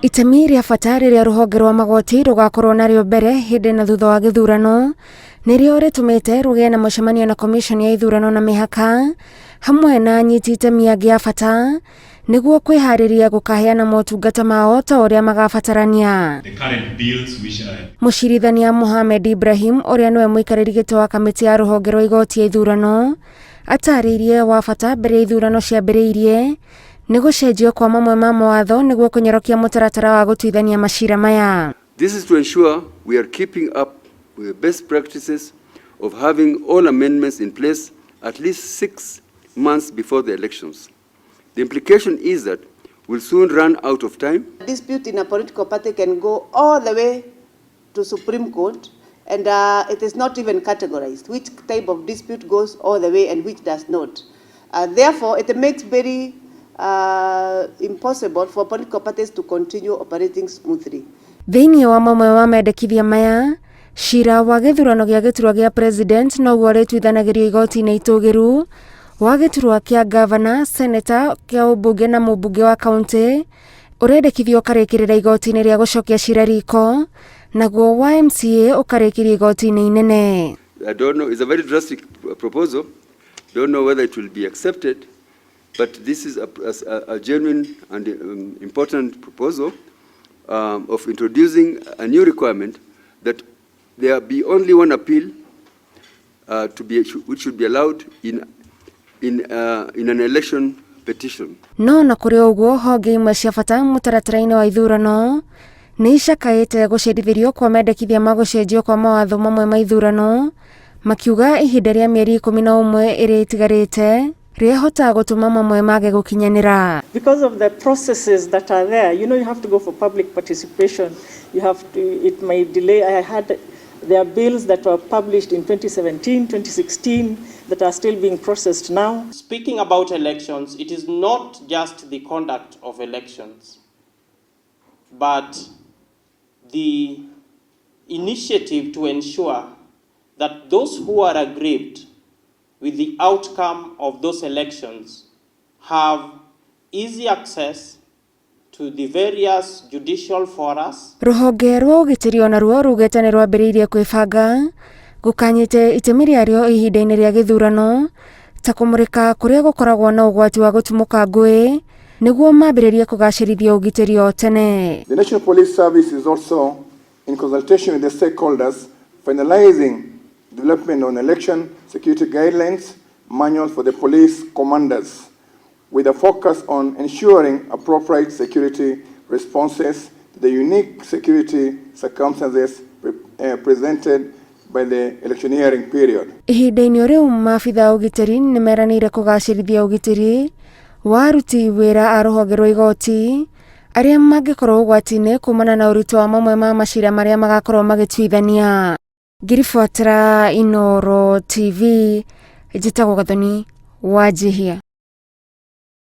Itemi ria bata riria ruhonge rwa magoti rugakorwo nario mbere hindi na thutha wa githurano nirio ritumite rugie na mucemanio na commission ya ithurano na mihaka hamwe na anyiti itemi angi a bata niguo kwihariria gukaheana motungata mao ta uria magabatarania. Mucirithania Mohamed Ibrahim uria niwe muikariri giti wa kamiti ya ruhonge rwa igoti ya ithurano atariirie wa bata mbere ya ithurano ciambiriirie ni gucenjio kwa mamwe ma mawatho niguo kunyorokia mutaratara wa gutuithania macira maya. This is to ensure we are keeping up with the best practices of having all amendments in place at least 6 months before the elections. The implication is that we'll soon run out of time. Dispute in a political party can go all the way to Supreme Court, and it is not even categorized which type of dispute goes all the way and which does not. Therefore, it makes very impossible for political parties to continue operating smoothly. Thiini wa mamwe wa mendekithia maya, cira wa githurano gia giturwa gia president no guo rituithanagirio igoti-ini itugiru wa giturwa kia governor, senator, kia ubunge na mubunge wa county urendekithio ukarikirira igoti-ini ria gucokia cira riko naguo wa MCA ukarikiria igoti-ini inene. I don't know, it's a very drastic proposal. Don't know whether it will be accepted, but this is a genuine and important proposal of introducing a new requirement that there be only one appeal which should be allowed in an election petition. No na kuri uguo honge imwe cia bata mutaratara-ini wa ithurano ni icakaite gucerithirio kwa mendekithia ma gucenjio kwa mawatho mamwe ma ithurano makiuga ihinda ria mieri 11 iria itigarite riehota gutuma mamwe mage gukinyanira. Because of the processes that are there, you have to go for public participation. It may delay. There are bills that were published in 2017, 2016 that are still being processed now. Speaking about elections, it is not just the conduct of elections, but the initiative to ensure that those who are aggrieved with the outcome of those elections have easy access to the various judicial forums. Ruhonge rwa ugitiri ona ruo rugete ni rwambiriirie kwibanga gukanyite itemi riario ihinda-ini ria githurano ta kumurika kuria gukoragwo na ugwati wa gutumuka ngui niguo mambiririe kugacirithia ugitiri o tene. The National Police Service is also in consultation with the stakeholders finalizing development on election security guidelines manual for the police commanders with a focus on ensuring appropriate security responses to the unique security circumstances presented by the electioneering period. Ihinda-ini riu maabitha ugitiri ni meranire kugacirithia ugitiri wa aruti wira a ruhonge rwa igoti aria mangikorwo ugwati-ini kumana na uritu wa mamwe ma macira maria magakorwo magituithania. Ngiribuatira Inooro TV, njitagwo Gathoni Wanjihia.